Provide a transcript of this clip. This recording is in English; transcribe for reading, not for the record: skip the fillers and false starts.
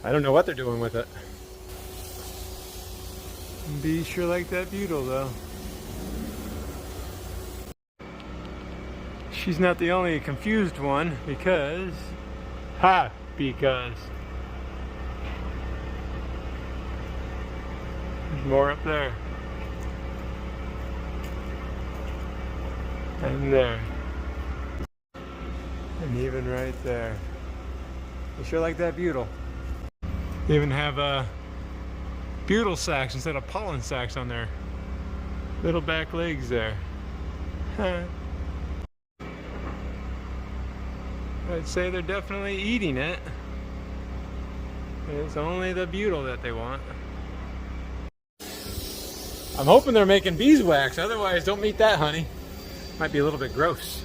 I don't know what they're doing with it. Bees sure like that butyl though. She's not the only confused one because there's more up there. And there. And even right there. They sure like that butyl. They even have butyl sacs instead of pollen sacs on their little back legs there. I'd say they're definitely eating it. It's only the butyl that they want. I'm hoping they're making beeswax, otherwise don't eat that honey. Might be a little bit gross.